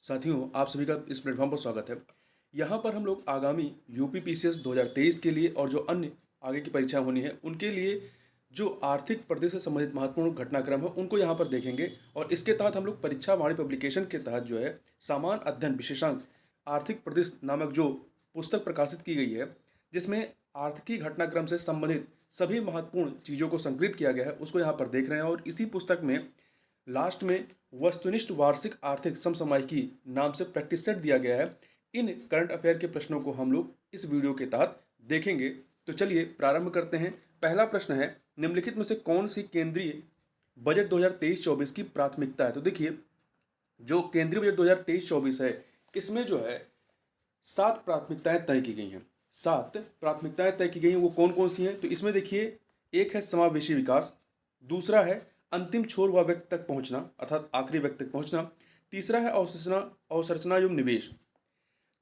साथियों, आप सभी का इस प्लेटफॉर्म पर स्वागत है। यहाँ पर हम लोग आगामी यूपी पीसीएस 2023 के लिए और जो अन्य आगे की परीक्षा होनी है उनके लिए जो आर्थिक प्रदेश से संबंधित महत्वपूर्ण घटनाक्रम है उनको यहाँ पर देखेंगे। और इसके तहत हम लोग परीक्षा वाणी पब्लिकेशन के तहत जो है सामान्य अध्ययन विशेषांक आर्थिक प्रदेश नामक जो पुस्तक प्रकाशित की गई है, जिसमें आर्थिकी घटनाक्रम से संबंधित सभी महत्वपूर्ण चीज़ों को संकलित किया गया है, उसको यहाँ पर देख रहे हैं। और इसी पुस्तक में लास्ट में वस्तुनिष्ठ वार्षिक आर्थिक समसामयिकी नाम से प्रैक्टिस सेट दिया गया है। इन करंट अफेयर के प्रश्नों को हम लोग इस वीडियो के तहत देखेंगे। तो चलिए प्रारंभ करते हैं। पहला प्रश्न है, निम्नलिखित में से कौन सी केंद्रीय बजट 2023-24 की प्राथमिकता है? तो देखिए, जो केंद्रीय बजट 2023-24 है, इसमें जो है 7 प्राथमिकताएं तय की गई हैं। 7 प्राथमिकताएं तय की गई हैं, वो कौन कौन सी हैं? तो इसमें देखिए, एक है समावेशी विकास, दूसरा है अंतिम छोर व व्यक्ति तक पहुंचना अर्थात आखिरी व्यक्ति तक पहुंचना, तीसरा है अवसंरचना एवं निवेश,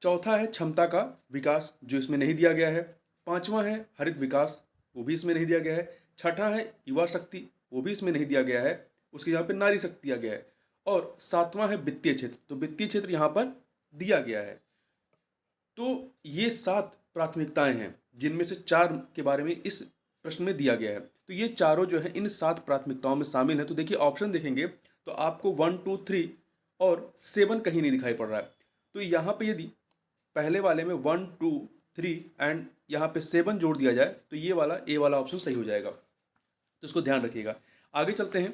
चौथा है क्षमता का विकास जो इसमें नहीं दिया गया है, पांचवा है हरित विकास, वो भी इसमें नहीं दिया गया है, छठा है युवा शक्ति, वो भी इसमें नहीं दिया गया है, उसके यहाँ पे नारी शक्ति दिया गया है, और सातवां है वित्तीय क्षेत्र। तो वित्तीय क्षेत्र यहाँ पर दिया गया है। तो ये 7 प्राथमिकताएं हैं जिनमें से 4 के बारे में इस प्रश्न में दिया गया है। तो ये चारों जो है इन 7 प्राथमिकताओं में शामिल है। तो देखिए, ऑप्शन देखेंगे तो आपको 1, 2, 3 और 7 कहीं नहीं दिखाई पड़ रहा है। तो यहाँ पे यदि पहले वाले में 1, 2, 3 एंड यहाँ पे 7 जोड़ दिया जाए तो ये वाला ए वाला ऑप्शन सही हो जाएगा। तो इसको ध्यान रखिएगा। आगे चलते हैं।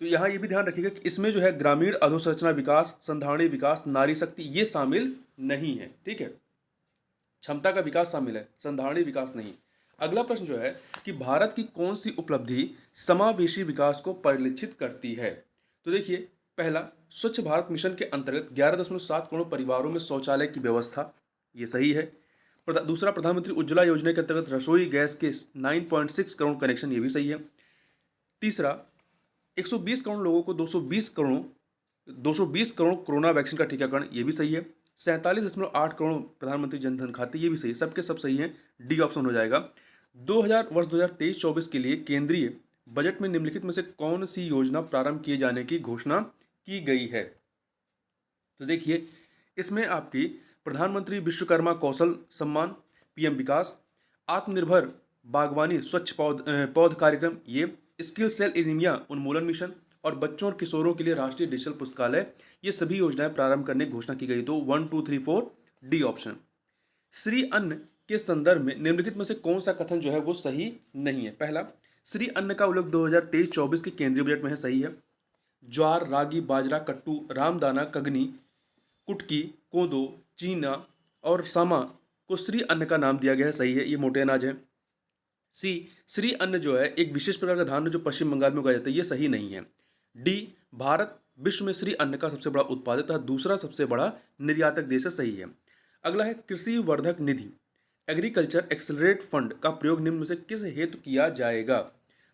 तो यहाँ ये भी ध्यान रखिएगा कि इसमें जो है ग्रामीण अधोसंरचना विकास, संधारणीय विकास, नारी शक्ति ये शामिल नहीं है। ठीक है, क्षमता का विकास शामिल है, संधारणीय विकास नहीं। अगला प्रश्न जो है कि भारत की कौन सी उपलब्धि समावेशी विकास को परिलक्षित करती है? तो देखिए, पहला, स्वच्छ भारत मिशन के अंतर्गत 11.7 करोड़ परिवारों में शौचालय की व्यवस्था, ये सही है। दूसरा, प्रधानमंत्री उज्ज्वला योजना के अंतर्गत रसोई गैस के 9.6 करोड़ कनेक्शन, ये भी सही है। तीसरा, 120 करोड़ लोगों को 220 करोड़ कोरोना वैक्सीन का टीकाकरण, ये भी सही है। 47.8 करोड़ प्रधानमंत्री जनधन खाते, ये भी सही, सबके सब सही हैं। डी ऑप्शन हो जाएगा। 2023-24 के लिए केंद्रीय बजट में निम्नलिखित में से कौन सी योजना प्रारंभ किए जाने की घोषणा की गई है? तो देखिए, इसमें आपकी प्रधानमंत्री विश्वकर्मा कौशल सम्मान, पीएम विकास, आत्मनिर्भर बागवानी स्वच्छ पौध कार्यक्रम, ये स्किल सेल एनीमिया उन्मूलन मिशन और बच्चों और किशोरों के लिए राष्ट्रीय डिजिटल पुस्तकालय, ये सभी योजनाएं प्रारंभ करने की घोषणा की गई। तो 1, 2, 3, 4 डी ऑप्शन। श्री अन्न के संदर्भ में निम्नलिखित में से कौन सा कथन जो है वो सही नहीं है? पहला, श्री अन्न का उल्लेख 2023-24 के केंद्रीय बजट में है, सही है। ज्वार, रागी, बाजरा, कट्टू, रामदाना, कगनी, कुटकी, कोदो, चीना और सामा को श्री अन्न का नाम दिया गया है, सही है, ये मोटे अनाज है। सी, श्री अन्न जो है एक विशेष प्रकार का धान जो पश्चिम बंगाल में उगाया जाता है, ये सही नहीं है। डी, भारत विश्व में श्री अन्न का सबसे बड़ा उत्पादक तथा दूसरा सबसे बड़ा निर्यातक देश है, सही है। अगला है, कृषि वर्धक निधि एग्रीकल्चर एक्सेलरेट फंड का प्रयोग निम्न में से किस हेतु किया जाएगा?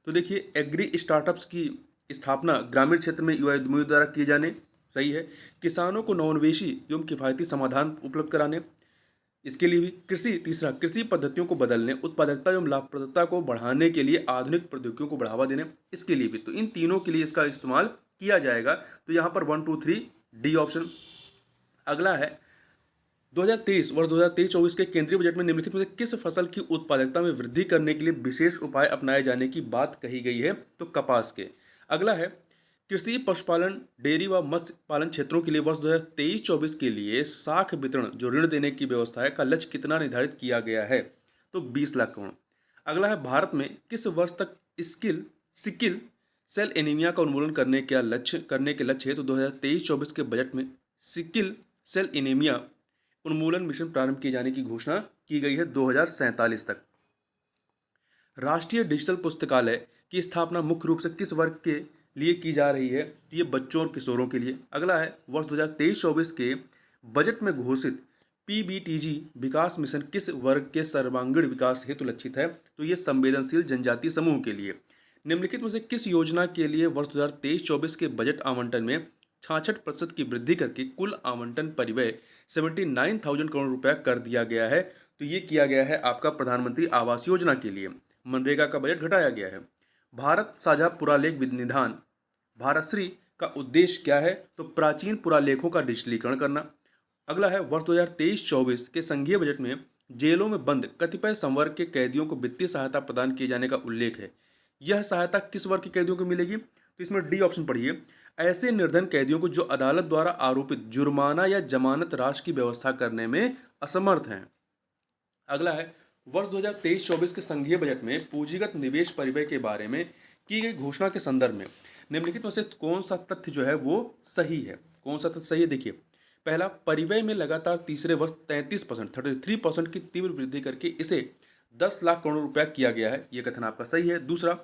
तो देखिए, एग्री स्टार्टअप्स की स्थापना ग्रामीण क्षेत्र में युवा उद्यमियों द्वारा किए जाने, सही है। किसानों को नवोन्मेषी एवं किफायती समाधान उपलब्ध कराने, इसके लिए भी। तीसरा, कृषि पद्धतियों को बदलने, उत्पादकता एवं लाभप्रदता को बढ़ाने के लिए आधुनिक प्रौद्योगिकियों को बढ़ावा देने, इसके लिए भी। तो इन तीनों के लिए इसका इस्तेमाल किया जाएगा। तो यहाँ पर 1, 2, 3 डी ऑप्शन। अगला है, 2023-24 के केंद्रीय बजट में निम्नलिखित में से किस फसल की उत्पादकता में वृद्धि करने के लिए विशेष उपाय अपनाए जाने की बात कही गई है? तो कपास के। अगला है, कृषि, पशुपालन, डेयरी व मत्स्य पालन क्षेत्रों के लिए वर्ष 2023-24 के लिए साख वितरण जो ऋण देने की व्यवस्था है का लक्ष्य कितना निर्धारित किया गया है? तो 20 लाख करोड़। अगला है, भारत में किस वर्ष तक सिकिल सेल एनीमिया का उन्मूलन करने के लक्ष्य है? तो 2023-24 के बजट में सिकिल सेल एनीमिया उन्मूलन मिशन प्रारंभ किए जाने की घोषणा की गई है 2047 तक। राष्ट्रीय डिजिटल पुस्तकालय की स्थापना मुख्य रूप से किस वर्ग के लिए की जा रही है? तो ये बच्चों और किशोरों के लिए। अगला है, वर्ष 2023-24 के बजट में घोषित पीबीटीजी विकास मिशन किस वर्ग के सर्वांगीण विकास हेतु लक्षित है? तो ये संवेदनशील जनजातीय समूह के लिए। निम्नलिखित में से किस योजना के लिए वर्ष 2023-24 के बजट आवंटन में 66% की वृद्धि करके कुल आवंटन परिव्यय 79,000 करोड़ रुपया कर दिया गया है? तो ये किया गया है आपका प्रधानमंत्री आवास योजना के लिए। मनरेगा का बजट घटाया गया है। भारत साझा पुरालेख निधान भारतश्री का उद्देश्य क्या है? तो प्राचीन पुरालेखों का डिजिटलीकरण करना। अगला है वर्ष 2023-24 के संघीय बजट में जेलों में बंद कतिपय संवर्ग के कैदियों को वित्तीय सहायता प्रदान किए जाने का उल्लेख है। यह सहायता किस वर्ग के कैदियों को मिलेगी? तो इसमें डी ऑप्शन पढ़िए। ऐसे निर्धन कैदियों को जो अदालत द्वारा आरोपित जुर्माना या जमानत राशि की व्यवस्था करने में असमर्थ हैं। अगला है वर्ष 2023-24 के संघीय बजट में पूंजीगत निवेश परिव्यय के बारे में की गई घोषणा के संदर्भ में निम्नलिखित में से कौन सा तथ्य जो है वो सही है? कौन सा तथ्य सही है? देखिए, पहला, परिव्यय में लगातार तीसरे वर्ष 33% 33% की तीव्र वृद्धि करके इसे 10 लाख करोड़ रुपया किया गया है। यह कथन आपका सही है। दूसरा,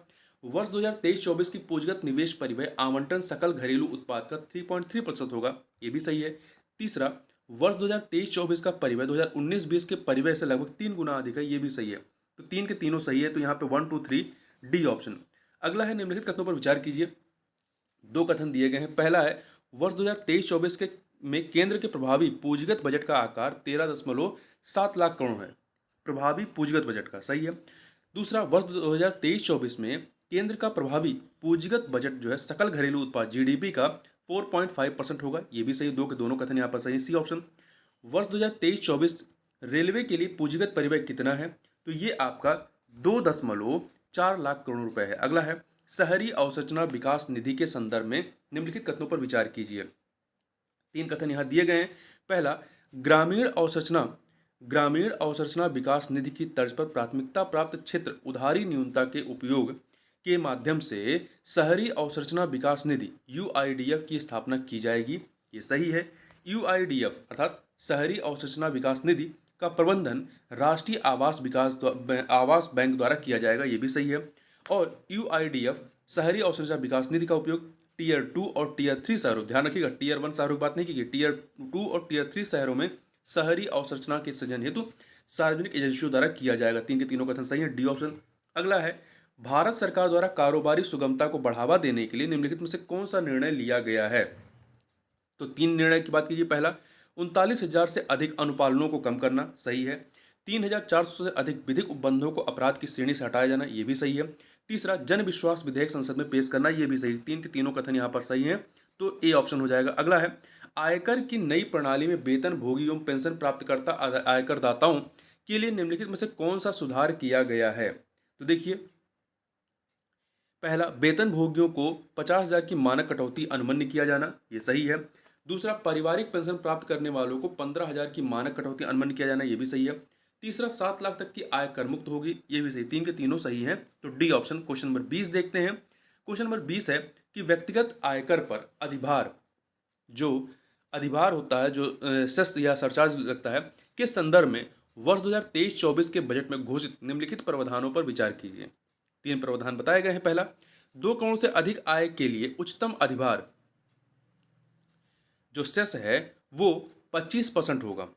वर्ष 2023-24 की पूंजीगत निवेश परिव्यय आवंटन सकल घरेलू उत्पाद का 3.3% होगा। ये भी सही है। तीसरा, वर्ष 2023-24 का परिव्यय 2019-20 के परिव्यय से लगभग 3 गुना अधिक है। ये भी सही है। तो तीन के तीनों सही है। तो यहाँ पे 1, 2, 3 डी ऑप्शन। अगला है निम्नलिखित कथनों पर विचार कीजिए। दो कथन दिए गए हैं। पहला है वर्ष 2023-24 के में केंद्र के प्रभावी पूंजीगत बजट का आकार 13.7 लाख करोड़ है। प्रभावी पूंजीगत बजट का, सही है। दूसरा, वर्ष 2023-24 में केंद्र का प्रभावी पूंजीगत बजट जो है सकल घरेलू उत्पाद जीडीपी का 4.5% होगा। ये भी सही। दो के दोनों कथन यहाँ पर सही, सी ऑप्शन। वर्ष 2023-24 रेलवे के लिए पूंजीगत परिव्यय कितना है? तो ये आपका 2.4 लाख करोड़ रुपए है। अगला है शहरी अवसंरचना विकास निधि के संदर्भ में निम्नलिखित कथनों पर विचार कीजिए। तीन कथन यहाँ दिए गए हैं। पहला, ग्रामीण अवसंरचना विकास निधि की तर्ज पर प्राथमिकता प्राप्त क्षेत्र उधारी न्यूनता के उपयोग के माध्यम से शहरी अवसंरचना विकास निधि यूआईडीएफ की स्थापना की जाएगी। ये सही है। यूआईडीएफ अर्थात शहरी अवसंरचना विकास निधि का प्रबंधन राष्ट्रीय आवास बैंक द्वारा किया जाएगा। ये भी सही है। और यूआईडीएफ शहरी अवसंरचना विकास निधि का उपयोग टीयर 2 और टीयर 3 शहरों, ध्यान रखिएगा टीयर 1 शहरों की बात नहीं की, टीयर 2 और टीयर 3 शहरों में शहरी अवसंरचना के सृजन हेतु सार्वजनिक एजेंसियों द्वारा किया जाएगा। तीन के तीनों कथन सही है, डी ऑप्शन। अगला है भारत सरकार द्वारा कारोबारी सुगमता को बढ़ावा देने के लिए निम्नलिखित में से कौन सा निर्णय लिया गया है? तो तीन निर्णय की बात कीजिए। पहला, 39,000 से अधिक अनुपालनों को कम करना, सही है। 3,400 से अधिक विधिक उपबंधों को अपराध की श्रेणी से हटाया जाना, ये भी सही है। तीसरा, जन विश्वास विधेयक संसद में पेश करना, ये भी सही। तीन के तीनों कथन यहाँ पर सही है। तो ए ऑप्शन हो जाएगा। अगला है आयकर की नई प्रणाली में वेतन भोगी एवं पेंशन प्राप्तकर्ता आयकरदाताओं के लिए निम्नलिखित में से कौन सा सुधार किया गया है? तो देखिए, पहला, वेतन भोगियों को 50,000 की मानक कटौती अनुमन्य किया जाना, ये सही है। दूसरा, पारिवारिक पेंशन प्राप्त करने वालों को 15,000 की मानक कटौती अनुमन्य किया जाना, ये भी सही है। तीसरा, 7 लाख तक की आय कर मुक्त होगी, ये भी सही। तीन के तीनों सही हैं। तो डी ऑप्शन। क्वेश्चन नंबर 20 देखते हैं। क्वेश्चन नंबर 20 है कि व्यक्तिगत आयकर पर अधिभार, जो अधिभार होता है, जो सेस या सरचार्ज लगता है, के संदर्भ में वर्ष 2023-24 के बजट में घोषित निम्नलिखित प्रावधानों पर विचार कीजिए। तीन प्रावधान बताए गए हैं। पहला, 2 करोड़ से अधिक आय के लिए उच्चतम अधिभार जो सेस है वो 25% होगा,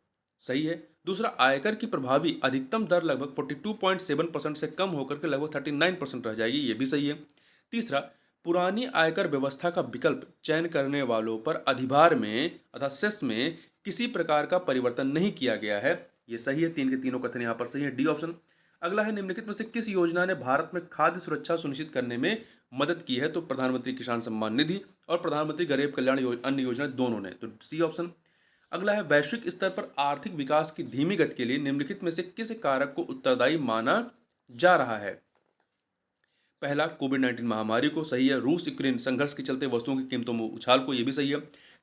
सही है। दूसरा, आयकर की प्रभावी अधिकतम दर लगभग 42.7% से कम होकर के लगभग 39% रह जाएगी, ये भी सही है। तीसरा, पुरानी आयकर व्यवस्था का विकल्प चयन करने वालों पर अधिभार में अर्थात सेस में किसी प्रकार का परिवर्तन नहीं किया गया है, ये सही है। तीन के तीनों कथन यहाँ पर सही है, डी ऑप्शन। अगला है निम्नलिखित में से किस योजना ने भारत में खाद्य सुरक्षा सुनिश्चित करने में मदद की है? तो प्रधानमंत्री किसान सम्मान निधि और प्रधानमंत्री गरीब कल्याण अन्न योजना, दोनों ने, तो सी ऑप्शन। अगला है वैश्विक स्तर पर आर्थिक विकास की धीमी गति के लिए निम्नलिखित में से किस कारक को उत्तरदायी माना जा रहा है? पहला, कोविड-19 महामारी को, सही है। रूस यूक्रेन संघर्ष के चलते वस्तुओं की कीमतों में उछाल को, ये भी सही है।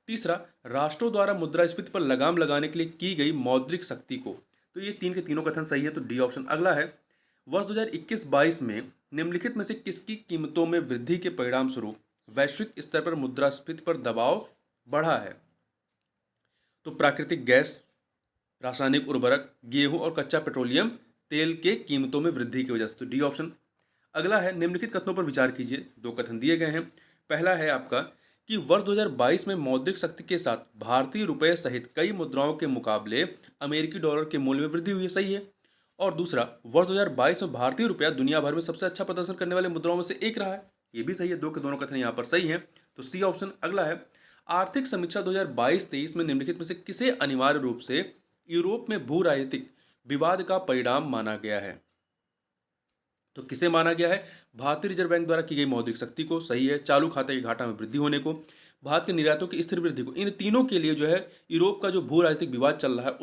तीसरा, राष्ट्रों द्वारा मुद्रास्फीति पर लगाम लगाने के लिए की गई मौद्रिक शक्ति को, तो ये तीन के तीनों कथन सही है। तो डी ऑप्शन। अगला है वर्ष 2021-22 में निम्नलिखित में से किसकी कीमतों में वृद्धि के परिणाम स्वरूप वैश्विक स्तर पर मुद्रास्फीति पर दबाव बढ़ा है? तो प्राकृतिक गैस, रासायनिक उर्वरक, गेहूं और कच्चा पेट्रोलियम तेल के कीमतों में वृद्धि की वजह से, तो डी ऑप्शन। अगला है निम्नलिखित कथनों पर विचार कीजिए। दो कथन दिए गए हैं। पहला है आपका कि वर्ष 2022 में मौद्रिक शक्ति के साथ भारतीय रुपये सहित कई मुद्राओं के मुकाबले अमेरिकी डॉलर के मूल्य में वृद्धि हुई है, सही है। और दूसरा, वर्ष 2022 में भारतीय रुपया दुनिया भर में सबसे अच्छा प्रदर्शन करने वाले मुद्राओं में से एक रहा है, ये भी सही है। दो के दोनों कथन यहाँ पर सही है, तो सी ऑप्शन। अगला है आर्थिक समीक्षा 2022-23 में निम्नलिखित में से किसे अनिवार्य रूप से यूरोप में भू राजनीतिक विवाद का परिणाम माना गया है? तो किसे माना गया है? भारतीय रिजर्व बैंक द्वारा की गई मौद्रिक शक्ति को, सही है। चालू खाते के घाटा में वृद्धि होने को, भारत के निर्यातों की स्थिर वृद्धि को, इन तीनों के लिए जो है यूरोप का जो भू राजनीतिक विवाद चल रहा है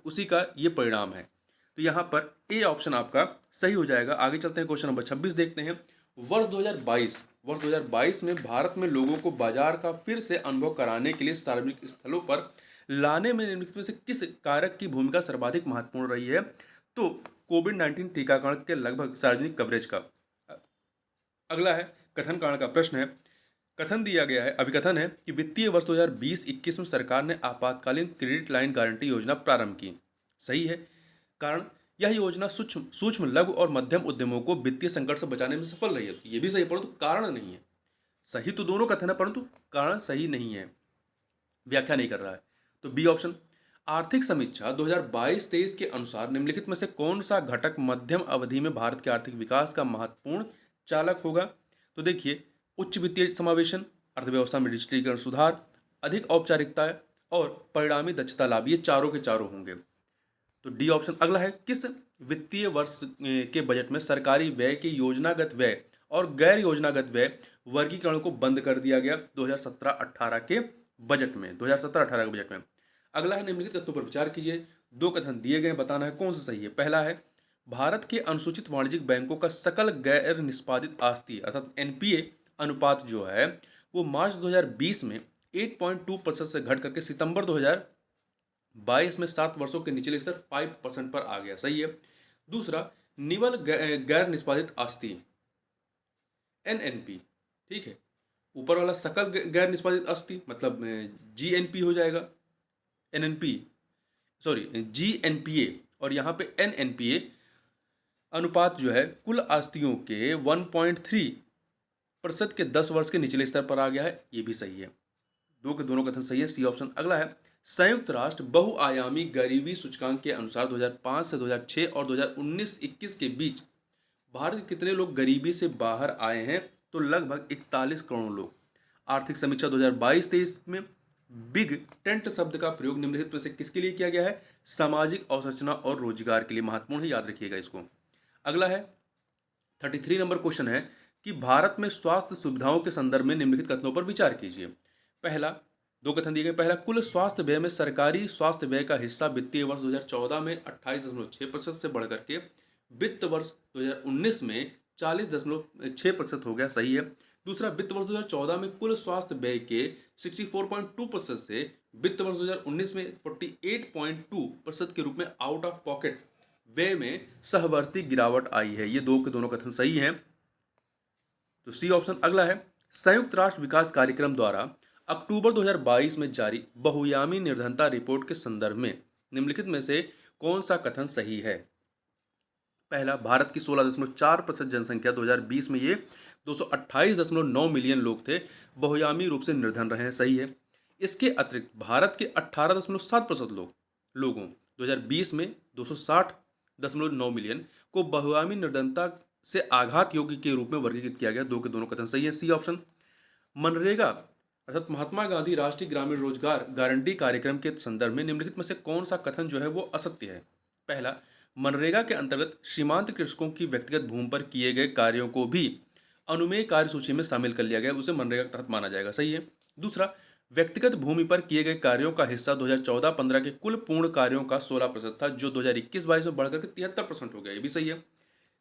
उसी का ये परिणाम है। तो यहाँ पर ए ऑप्शन आपका सही हो जाएगा। आगे चलते हैं, क्वेश्चन नंबर 26 देखते हैं। वर्ष 2022 में भारत में लोगों को बाजार का फिर से अनुभव कराने के लिए सार्वजनिक स्थलों पर लाने में निम्नलिखित में से किस कारक की भूमिका सर्वाधिक महत्वपूर्ण रही है? तो कोविड-19 टीकाकरण के लगभग सार्वजनिक कवरेज का। अगला है कथन कारण का प्रश्न है। कथन दिया गया है, अभिकथन है कि वित्तीय वर्ष 2020-21 में सरकार ने आपातकालीन क्रेडिट लाइन गारंटी योजना प्रारंभ की। सही है। कारण, यह योजना सूक्ष्म सूक्ष्म लघु और मध्यम उद्यमों को वित्तीय संकट से बचाने में सफल रही है। ये भी सही है, परंतु कारण नहीं है। सही तो दोनों कथन है, परंतु कारण सही नहीं है, व्याख्या नहीं कर रहा है। तो बी ऑप्शन। आर्थिक समीक्षा 2022-23 के अनुसार निम्नलिखित में से कौन सा घटक मध्यम अवधि में भारत के आर्थिक विकास का महत्वपूर्ण चालक होगा? तो देखिए, उच्च वित्तीय समावेशन, अर्थव्यवस्था में डिजिटलीकरण सुधार, अधिक औपचारिकताएं और परिणामी दक्षता लाभ, ये चारों के चारों होंगे। तो डी ऑप्शन अगला है, किस वित्तीय वर्ष के बजट में सरकारी व्यय के योजनागत व्यय और गैर योजनागत व्यय वर्गीकरण को बंद कर दिया गया? 2017-18 के बजट में। 2017-18 के बजट में। अगला है, निम्नलिखित तथ्यों पर विचार कीजिए। दो कथन दिए गए, बताना है कौन सा सही है। पहला है, भारत के अनुसूचित वाणिज्यिक बैंकों का सकल गैर निष्पादित आस्ती अर्थात एनपीए अनुपात जो है वो मार्च 2020 में 8.2% से घट करके सितंबर 2022 में 7 वर्षों के निचले स्तर 5% पर आ गया। सही है। दूसरा, निवल गैर निष्पादित आस्ती एनएनपी, ठीक है, ऊपर वाला सकल गैर निष्पादित आस्ती मतलब जीएनपी हो जाएगा, एनएनपी सॉरी जीएनपीए, और यहाँ पे एनएनपीए अनुपात जो है कुल आस्तियों के 1.3% के 10 वर्ष के निचले स्तर पर आ गया है। ये भी सही है, दो के दोनों कथन सही है, सी ऑप्शन। अगला है, संयुक्त राष्ट्र बहुआयामी गरीबी सूचकांक के अनुसार 2005 से 2006 और 2019-21 के बीच भारत के कितने लोग गरीबी से बाहर आए हैं? तो लगभग 41 करोड़ लोग। आर्थिक समीक्षा 2022-23 में बिग टेंट शब्द का प्रयोग निम्नलिखित में से किसके लिए किया गया है? सामाजिक अवसंरचना और रोजगार के लिए। महत्वपूर्ण है, याद रखिएगा इसको। अगला है 33 नंबर क्वेश्चन है कि भारत में स्वास्थ्य सुविधाओं के संदर्भ में निम्नलिखित कथनों पर विचार कीजिए। पहला, दो कथन दिए गए। पहला, कुल स्वास्थ्य व्यय में सरकारी स्वास्थ्य व्यय का हिस्सा वित्तीय वर्ष 2014 में 28.6% से बढ़कर के वित्त वर्ष 2019 में 40.6% हो गया। सही है। दूसरा, वित्त वर्ष 2014 में कुल स्वास्थ्य व्यय के 64.2% से वित्त वर्ष 2019 में 48.2% के रूप में आउट ऑफ पॉकेट व्यय में सहवर्ती गिरावट आई है। ये दो के दोनों कथन सही हैं। तो सी ऑप्शन अगला है, संयुक्त राष्ट्र विकास कार्यक्रम द्वारा अक्टूबर 2022 में जारी बहुआयामी निर्धनता रिपोर्ट के संदर्भ में निम्नलिखित में से कौन सा कथन सही है? पहला, भारत की 16.4% जनसंख्या 2020 में ये 228.9 मिलियन लोग थे, बहुआयामी रूप से निर्धन रहे हैं। सही है। इसके अतिरिक्त भारत के 18.7% लोगों 2020 में 260.9 मिलियन को बहुआयामी निर्धनता से आघात योग्य के रूप में वर्गीकृत किया गया। दो के दोनों कथन सही है, सी ऑप्शन। मनरेगा अर्थात महात्मा गांधी राष्ट्रीय ग्रामीण रोजगार गारंटी कार्यक्रम के संदर्भ में निम्नलिखित में से कौन सा कथन जो है वो असत्य है? पहला, मनरेगा के अंतर्गत सीमांत कृषकों की व्यक्तिगत भूमि पर किए गए कार्यों को भी अनुमेय कार्य सूची में शामिल कर लिया गया, उसे मनरेगा के तहत माना जाएगा। सही है। दूसरा, व्यक्तिगत भूमि पर किए गए कार्यों का हिस्सा 2014-15 के कुल पूर्ण कार्यों का 16% था, जो 2021-22 में बढ़कर के 73% हो गया। ये भी सही है।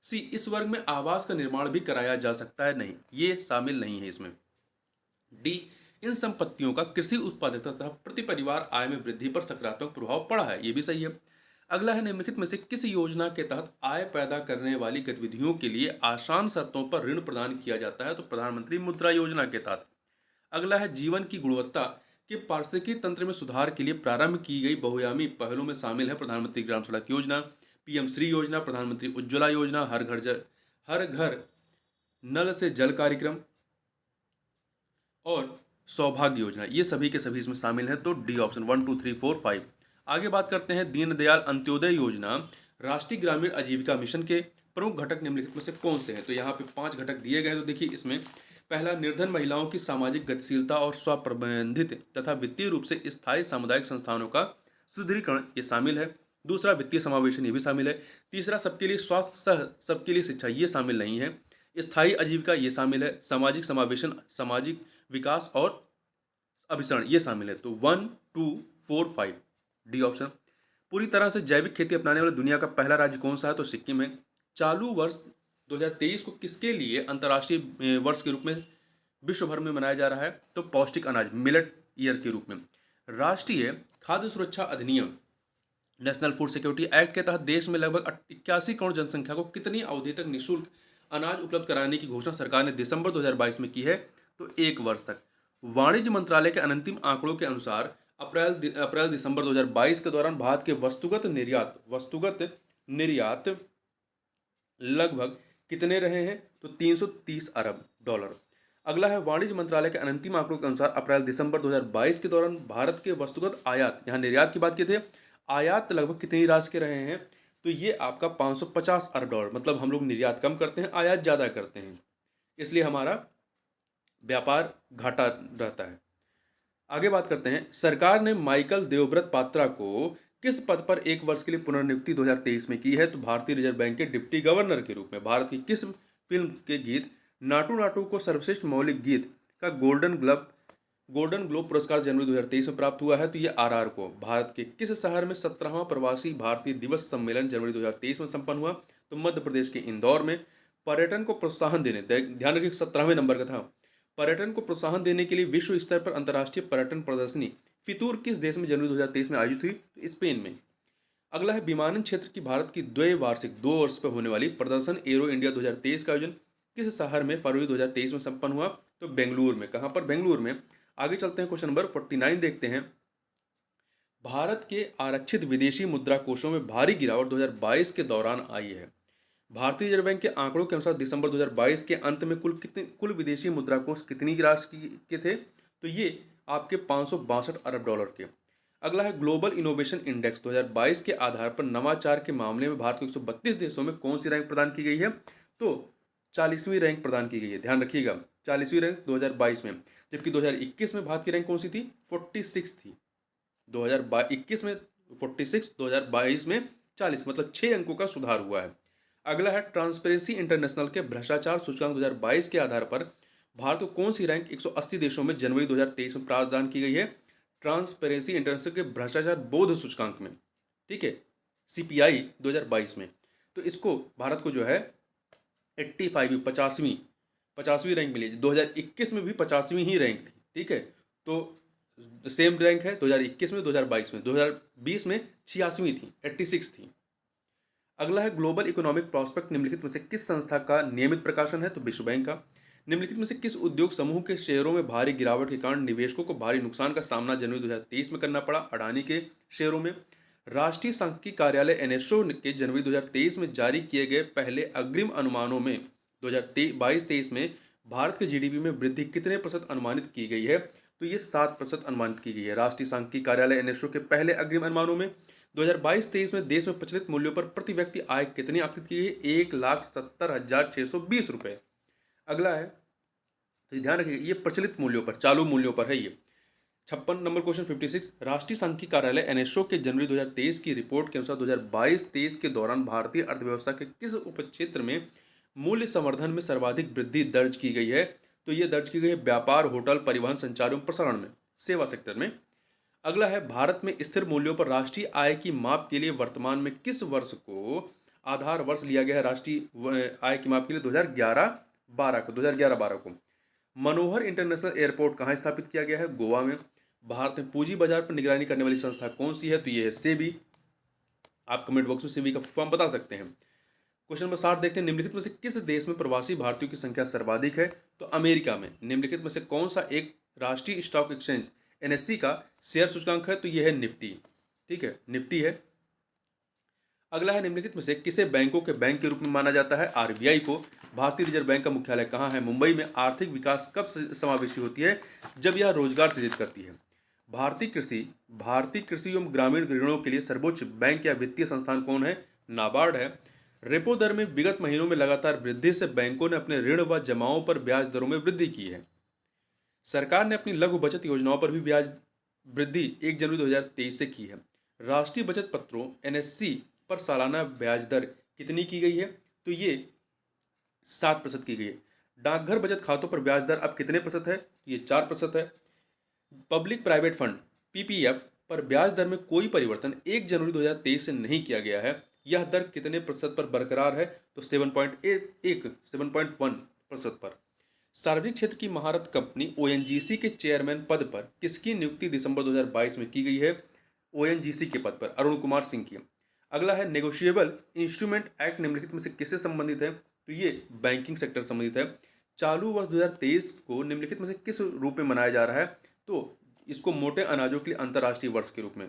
सी, इस वर्ग में आवास का निर्माण भी कराया जा सकता है, नहीं, ये शामिल नहीं है इसमें। डी, इन संपत्तियों का कृषि उत्पादकता तथा प्रति परिवार आय में वृद्धि पर सकारात्मक प्रभाव पड़ा है। ये भी सही है। अगला है, निम्नलिखित में से किस योजना के तहत आय पैदा करने वाली गतिविधियों के लिए आसान शर्तों पर ऋण प्रदान किया जाता है? तो प्रधानमंत्री मुद्रा योजना के तहत। अगला है, जीवन की गुणवत्ता के पारिस्थितिकी तंत्र में सुधार के लिए प्रारंभ की गई बहुआयामी पहलों में शामिल है प्रधानमंत्री ग्राम सड़क योजना, पीएम श्री योजना, प्रधानमंत्री उज्ज्वला योजना, हर घर नल से जल कार्यक्रम और सौभाग्य योजना। ये सभी के सभी इसमें शामिल हैं। तो डी ऑप्शन 1 2 3 4 5। आगे बात करते हैं, दीनदयाल अंत्योदय योजना राष्ट्रीय ग्रामीण आजीविका मिशन के प्रमुख घटक निम्नलिखित में से कौन से हैं? तो यहाँ पे 5 घटक दिए गए हैं। तो देखिए इसमें पहला, निर्धन महिलाओं की सामाजिक गतिशीलता और स्वप्रबंधित तथा वित्तीय रूप से स्थायी सामुदायिक संस्थानों का सुदृढ़ीकरण, ये शामिल है। दूसरा, वित्तीय समावेशन, ये भी शामिल है। तीसरा, सबके लिए स्वास्थ्य सह सबके लिए शिक्षा, ये शामिल नहीं है। स्थायी आजीविका, ये शामिल है। सामाजिक समावेशन, सामाजिक विकास और अभिसरण ये शामिल है। तो 1, 2, 4, 5 डी ऑप्शन। पूरी तरह से जैविक खेती अपनाने वाला दुनिया का पहला राज्य कौन सा है? तो सिक्किम है। चालू वर्ष 2023 को किसके लिए अंतर्राष्ट्रीय वर्ष के रूप में विश्व भर में मनाया जा रहा है? तो पौष्टिक अनाज मिलेट ईयर के रूप में। राष्ट्रीय खाद्य सुरक्षा अधिनियम नेशनल फूड सिक्योरिटी एक्ट के तहत देश में लगभग 81 करोड़ जनसंख्या को कितनी अवधि तक निःशुल्क अनाज उपलब्ध कराने की घोषणा सरकार ने दिसंबर 2022 में की है? तो 1 वर्ष तक। वाणिज्य मंत्रालय के अंतिम आंकड़ों के अनुसार अप्रैल दिसंबर 2022 के दौरान भारत के वस्तुगत निर्यात लगभग कितने रहे हैं? तो 330 अरब डॉलर। अगला है वाणिज्य मंत्रालय के अंतिम आंकड़ों के अनुसार अप्रैल दिसंबर 2022 के दौरान भारत के वस्तुगत आयात, यहाँ निर्यात की बात की थे, आयात लगभग कितनी राशि के रहे हैं? तो ये आपका 550 अरब डॉलर। मतलब हम लोग निर्यात कम करते हैं, आयात ज़्यादा करते हैं, इसलिए हमारा व्यापार घाटा रहता है। आगे बात करते हैं। सरकार ने माइकल देवव्रत पात्रा को किस पद पर 1 वर्ष के लिए पुनर्नियुक्ति 2023 में की है? तो भारतीय रिजर्व बैंक के डिप्टी गवर्नर के रूप में। भारत की किस फिल्म के गीत नाटू नाटू को सर्वश्रेष्ठ मौलिक गीत का गोल्डन ग्लोब पुरस्कार जनवरी 2023 में प्राप्त हुआ है? तो ये आरआर को। भारत के किस शहर में 17वां प्रवासी भारतीय दिवस सम्मेलन जनवरी 2023 में संपन्न हुआ? तो मध्य प्रदेश के इंदौर में। पर्यटन को प्रोत्साहन देने, ध्यान रखिए 17वें नंबर का था, पर्यटन को प्रोत्साहन देने के लिए विश्व स्तर पर अंतर्राष्ट्रीय पर्यटन प्रदर्शनी फितूर किस देश में जनवरी 2023 में आयोजित हुई? तो स्पेन में। अगला है विमानन क्षेत्र की भारत की द्वैवार्षिक 2 वर्ष पर होने वाली प्रदर्शन एरो इंडिया 2023 का आयोजन किस शहर में फरवरी 2023 में संपन्न हुआ? तो बेंगलुरु में। कहां पर? बेंगलुरु में। आगे चलते हैं, क्वेश्चन नंबर 49 देखते हैं। भारत के आरक्षित विदेशी मुद्रा कोषों में भारी गिरावट 2022 के दौरान आई है। भारतीय रिजर्व बैंक के आंकड़ों के अनुसार दिसंबर 2022 के अंत में कुल विदेशी मुद्रा कोष कितनी की राशि के थे? तो ये आपके 562 अरब डॉलर के। अगला है ग्लोबल इनोवेशन इंडेक्स 2022 के आधार पर नवाचार के मामले में भारत को 132 देशों में कौन सी रैंक प्रदान की गई है? तो 40वीं रैंक प्रदान की गई है। ध्यान रखिएगा, 40वीं रैंक 2022 में। जबकि 2021 में भारत की रैंक कौन सी थी? 46 थी। 2021 में 46, 2022 में 40, मतलब 6 अंकों का सुधार हुआ है। अगला है ट्रांसपेरेंसी इंटरनेशनल के भ्रष्टाचार सूचकांक 2022 के आधार पर भारत को कौन सी रैंक 180 देशों में जनवरी 2023 में प्रदान की गई है? ट्रांसपेरेंसी इंटरनेशनल के भ्रष्टाचार बोध सूचकांक में, ठीक है, सीपीआई 2022 में। तो इसको भारत को जो है 85वीं 50वीं रैंक मिली। 2021 में भी 50वीं ही रैंक थी, ठीक है। तो सेम रैंक है 2021 में, 2022 में। 2020 में 86वीं थी, 86 थी। अगला है ग्लोबल इकोनॉमिक प्रॉस्पेक्ट निम्नलिखित में से किस संस्था का नियमित प्रकाशन है? तो विश्व बैंक का। निम्नलिखित में से किस उद्योग समूह के शेयरों में भारी गिरावट के कारण निवेशकों को भारी नुकसान का सामना जनवरी 2023 में करना पड़ा? अडानी के शेयरों में। राष्ट्रीय सांख्यिकी कार्यालय एनएसओ के जनवरी 2023 में जारी किए गए पहले अग्रिम अनुमानों में 2022-23 में भारत के जीडीपी में वृद्धि कितने प्रतिशत अनुमानित की गई है? तो ये 7% अनुमानित की गई है। राष्ट्रीय सांख्यिकी कार्यालय एनएसओ के पहले अग्रिम अनुमानों में 2022-23 में देश में प्रचलित मूल्यों पर प्रति व्यक्ति आय कितनी आकलित की गई है? 1,70,620 रुपए। अगला है, तो ध्यान रखिए ये प्रचलित मूल्यों पर, चालू मूल्यों पर है ये। 56 नंबर क्वेश्चन 56। राष्ट्रीय सांख्यिकी कार्यालय एनएसओ के जनवरी 2023 की रिपोर्ट के अनुसार 2022-23 के दौरान भारतीय अर्थव्यवस्था के किस उपक्षेत्र में मूल्य संवर्धन में सर्वाधिक वृद्धि दर्ज की गई है? तो ये दर्ज की गई है व्यापार, होटल, परिवहन, संचार एवं प्रसारण में, सेवा सेक्टर में। अगला है भारत में स्थिर मूल्यों पर राष्ट्रीय आय की माप के लिए वर्तमान में किस वर्ष को आधार वर्ष लिया गया है? राष्ट्रीय आय की माप के लिए 2011-12 को। मनोहर इंटरनेशनल एयरपोर्ट कहाँ स्थापित किया गया है? गोवा में। भारत में पूंजी बाजार पर निगरानी करने वाली संस्था कौन सी है? तो ये है सेबी। आप कमेंट बॉक्स में सेबी का फॉर्म बता सकते हैं। क्वेश्चन नंबर 60 देखते हैं। निम्नलिखित में से किस देश में प्रवासी भारतीयों की संख्या सर्वाधिक है? तो अमेरिका में। निम्नलिखित में से कौन सा एक राष्ट्रीय स्टॉक एक्सचेंज एनएससी का शेयर सूचकांक है? तो यह है निफ्टी, ठीक है, निफ्टी है। अगला है निम्नलिखित में से किसे बैंकों के बैंक के रूप में माना जाता है? आरबीआई को। भारतीय रिजर्व बैंक का मुख्यालय कहाँ है? मुंबई में। आर्थिक विकास कब समावेशी होती है? जब यह रोजगार सृजित करती है। भारतीय कृषि एवं ग्रामीण ऋणों के लिए सर्वोच्च बैंक या वित्तीय संस्थान कौन है? नाबार्ड है। रेपो दर में विगत महीनों में लगातार वृद्धि से बैंकों ने अपने ऋण व जमाओं पर ब्याज दरों में वृद्धि की है। सरकार ने अपनी लघु बचत योजनाओं पर भी ब्याज वृद्धि 1 जनवरी 2023 से की है। राष्ट्रीय बचत पत्रों एनएससी पर सालाना ब्याज दर कितनी की गई है? तो ये 7% की गई है। डाकघर बचत खातों पर ब्याज दर अब कितने प्रतिशत है? ये 4% है। पब्लिक प्राइवेट फंड पीपीएफ पर ब्याज दर में कोई परिवर्तन 1 जनवरी 2023 से नहीं किया गया है। यह दर कितने प्रतिशत पर बरकरार है? तो 7.1 पर। सार्वजनिक क्षेत्र की महारत कंपनी ओएनजीसी के चेयरमैन पद पर किसकी नियुक्ति दिसंबर 2022 में की गई है? ओएनजीसी के पद पर अरुण कुमार सिंह की। अगला है नेगोशिएबल इंस्ट्रूमेंट एक्ट निम्नलिखित में से किससे संबंधित है? तो ये बैंकिंग सेक्टर संबंधित है। चालू वर्ष 2023 को निम्नलिखित में से किस रूप में मनाया जा रहा है? तो इसको मोटे अनाजों के लिए अंतर्राष्ट्रीय वर्ष के रूप में।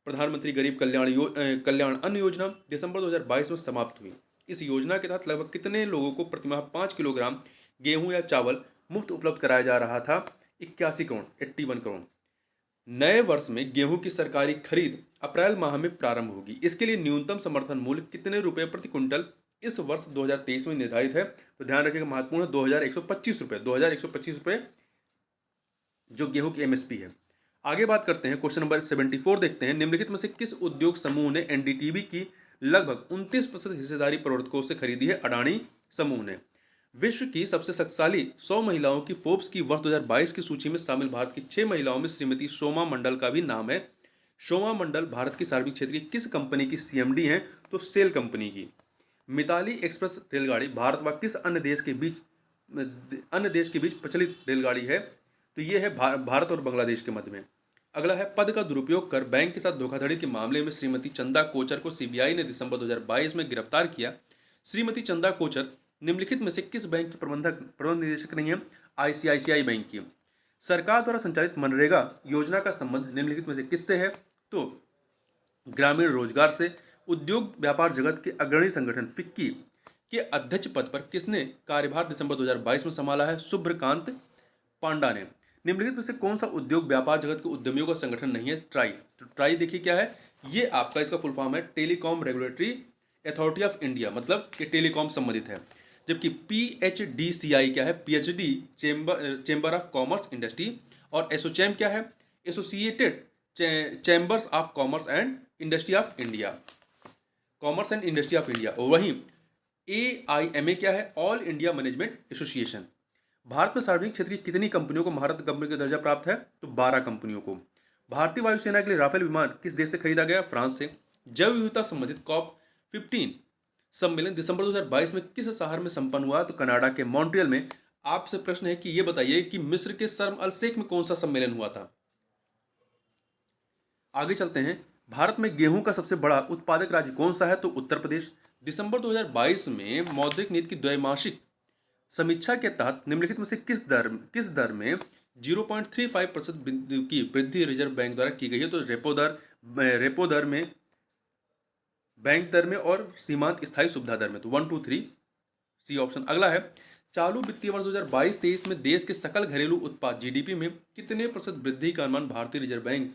प्रधानमंत्री गरीब कल्याण अन्न योजना दिसंबर 2022 में समाप्त हुई। इस योजना के तहत लगभग कितने लोगों को प्रतिमाह 5 किलोग्राम गेहूं या चावल मुफ्त उपलब्ध कराया जा रहा था? 81 करोड़ 81 करोड़। नए वर्ष में गेहूं की सरकारी खरीद अप्रैल माह में प्रारंभ होगी। इसके लिए न्यूनतम समर्थन मूल्य कितने रुपए प्रति क्विंटल इस वर्ष 2023 में निर्धारित है? तो ध्यान रखिएगा, महत्वपूर्ण है, 2125 रुपए। 2125 रुपए जो गेहूं की एमएसपी है। आगे बात करते हैं, क्वेश्चन नंबर 74 देखते हैं। निम्नलिखित में से किस उद्योग समूह ने एनडीटीवी की लगभग 29% हिस्सेदारी प्रवर्तकों से खरीदी है? अडानी समूह ने। विश्व की सबसे शक्तिशाली 100 महिलाओं की फोर्ब्स की वर्ष 2022 की सूची में शामिल भारत की 6 महिलाओं में श्रीमती शोमा मंडल का भी नाम है। शोमा मंडल भारत की सार्वजनिक क्षेत्र की किस कंपनी की सीएमडी हैं? तो सेल कंपनी की। मिताली एक्सप्रेस रेलगाड़ी भारत व किस अन्य देश के बीच प्रचलित रेलगाड़ी है? तो ये है भारत और बांग्लादेश के मध्य में। अगला है पद का दुरुपयोग कर बैंक के साथ धोखाधड़ी के मामले में श्रीमती चंदा कोचर को सीबीआई ने दिसंबर 2022 में गिरफ्तार किया। श्रीमती चंदा कोचर निम्नलिखित में से किस बैंक की प्रबंध निदेशक रही है? आईसीआईसीआई बैंक की। सरकार द्वारा संचालित मनरेगा योजना का संबंध निम्नलिखित में से किससे है? तो ग्रामीण रोजगार से। उद्योग व्यापार जगत के अग्रणी संगठन फिक्की के अध्यक्ष पद पर किसने कार्यभार दिसंबर 2022 में संभाला है? शुभ्रकांत पांडा ने। निम्नलिखित में से कौन सा उद्योग व्यापार जगत के उद्यमियों का संगठन नहीं है? ट्राई। तो ट्राई देखिए क्या है, ये आपका इसका फुल फॉर्म है telecom regulatory authority of India, मतलब ये टेलीकॉम संबंधित है। जबकि पीएचडीसीआई क्या है? PhD chamber of commerce industry. और एसोचैम क्या है? Associated chambers of commerce and industry of India, commerce and industry of India. वहीं एआईएमए क्या है? All India management association. Bharat में सार्वजनिक क्षेत्र की कितनी कंपनियों को महारत कंपनी का दर्जा प्राप्त है? तो 12 कंपनियों को। भारतीय वायुसेना के लिए राफेल विमान किस देश से खरीदा गया? फ्रांस से। जैव विविधता संबंधित कॉप 15 सम्मेलन दिसंबर 2022 में किस शहर में संपन्न हुआ? तो कनाडा के मॉन्ट्रियल में। आपसे प्रश्न है कि ये बताइए कि मिस्र के शर्म अल शेख में कौन सा सम्मेलन हुआ था? आगे चलते हैं, भारत में गेहूं का सबसे बड़ा उत्पादक राज्य कौन सा है? तो उत्तर प्रदेश। दिसंबर 2022 में मौद्रिक नीति की द्वैमासिक समीक्षा के तहत निम्नलिखित में से किस दर में 0.35% की वृद्धि रिजर्व बैंक द्वारा की गई है? तो रेपो दर में, बैंक दर में और सीमांत स्थायी सुविधा दर में। तो 1 2 3 सी ऑप्शन। अगला है, चालू वित्तीय वर्ष 2022-23 में देश के सकल घरेलू उत्पाद जीडीपी में कितने प्रतिशत वृद्धि का अनुमान भारतीय रिजर्व बैंक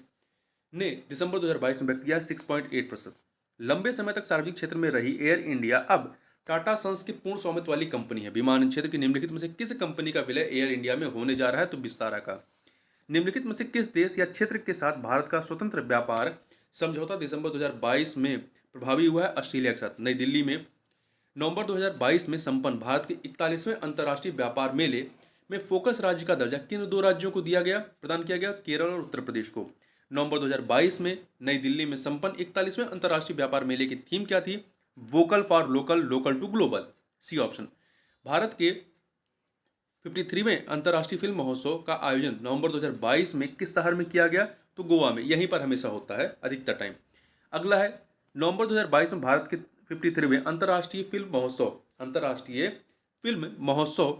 ने दिसंबर 2022 में व्यक्त किया? 6.8%। लंबे समय तक सार्वजनिक क्षेत्र में रही एयर इंडिया अब टाटा सन्स की पूर्ण स्वामित्व वाली कंपनी है। विमानन क्षेत्र की निम्नलिखित में से किस कंपनी का विलय एयर इंडिया में होने जा रहा है? तो विस्तारा का। निम्नलिखित में से किस देश या क्षेत्र के साथ भारत का स्वतंत्र व्यापार समझौता दिसंबर 2022 में प्रभावी हुआ है? ऑस्ट्रेलिया के साथ। नई दिल्ली में नवंबर 2022 में संपन्न भारत के 41वें अंतर्राष्ट्रीय व्यापार मेले में फोकस राज्य का दर्जा किन दो राज्यों को प्रदान किया गया? केरल और उत्तर प्रदेश को। नवंबर 2022 में नई दिल्ली में संपन्न 41वें अंतर्राष्ट्रीय व्यापार मेले की थीम क्या थी? Vocal for local, local to global. C option. Bharat के 53वें अंतर्राष्ट्रीय फिल्म महोत्सव का आयोजन नवंबर 2022 में किस शहर में किया गया? तो गोवा में। यहीं पर हमेशा होता है अधिकतर टाइम। अगला है, नवंबर 2022 में भारत के 53वें अंतर्राष्ट्रीय फिल्म महोत्सव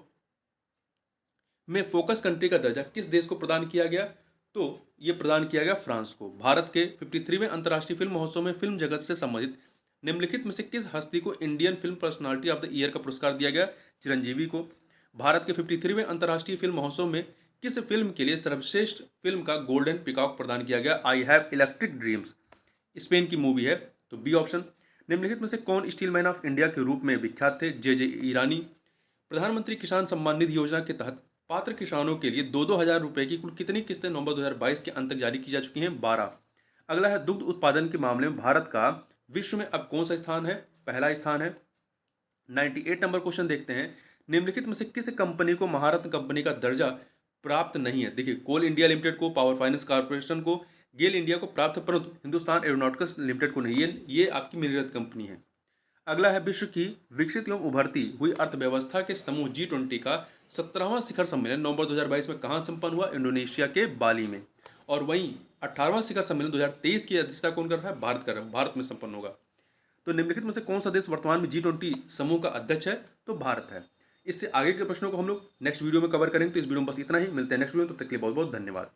में फोकस कंट्री का दर्जा किस देश को प्रदान किया गया? तो ये प्रदान किया गया फ्रांस को। भारत के 53वें अंतर्राष्ट्रीय फिल्म महोत्सव में फिल्म जगत से संबंधित निम्नलिखित में से किस हस्ती को Indian film personality of the year का पुरस्कार दिया गया? चिरंजीवी को। भारत के 53वें अंतर्राष्ट्रीय फिल्म महोत्सव में किस फिल्म के लिए सर्वश्रेष्ठ फिल्म का गोल्डन पिकॉक प्रदान किया गया? I have electric dreams, Spain की मूवी है। तो बी ऑप्शन। निम्नलिखित में से कौन स्टील मैन ऑफ इंडिया के रूप में विख्यात थे? जे ईरानी। प्रधानमंत्री किसान सम्मान निधि योजना के तहत पात्र किसानों के लिए 2-2 हजार रुपए की कुल कितनी किस्तें नवंबर 2022 के अंत तक जारी की जा चुकी हैं? 12। अगला है, दुग्ध उत्पादन के मामले में भारत का विश्व में अब कौन सा स्थान है? पहला स्थान है। 98 नंबर क्वेश्चन देखते हैं। निम्नलिखित में से किस कंपनी को महारत्न कंपनी का दर्जा प्राप्त नहीं है। देखिए, कोल इंडिया लिमिटेड को, पावर फाइनेंस कॉर्पोरेशन को, गेल इंडिया को प्राप्त है, परंतु हिंदुस्तान एरोनॉटिक्स लिमिटेड को नहीं। ये आपकी मिलरत कंपनी है। अगला है विश्व की विकसित एवं उभरती हुई अर्थव्यवस्था के समूह G20 का 17वां शिखर सम्मेलन नवंबर 2022 में कहाँ संपन्न हुआ? इंडोनेशिया के बाली में। और वहीं 18वां शिखर सम्मेलन 2023 की अध्यक्षता कौन कर रहा है? भारत कर रहा है। भारत में संपन्न होगा। तो निम्नलिखित में से कौन सा देश वर्तमान में G20 समूह का अध्यक्ष है? तो भारत है। इससे आगे के प्रश्नों को हम लोग नेक्स्ट वीडियो में कवर करेंगे। तो इस वीडियो में बस इतना ही। मिलते हैं नेक्स्ट वीडियो में, तब तक के लिए बहुत बहुत धन्यवाद।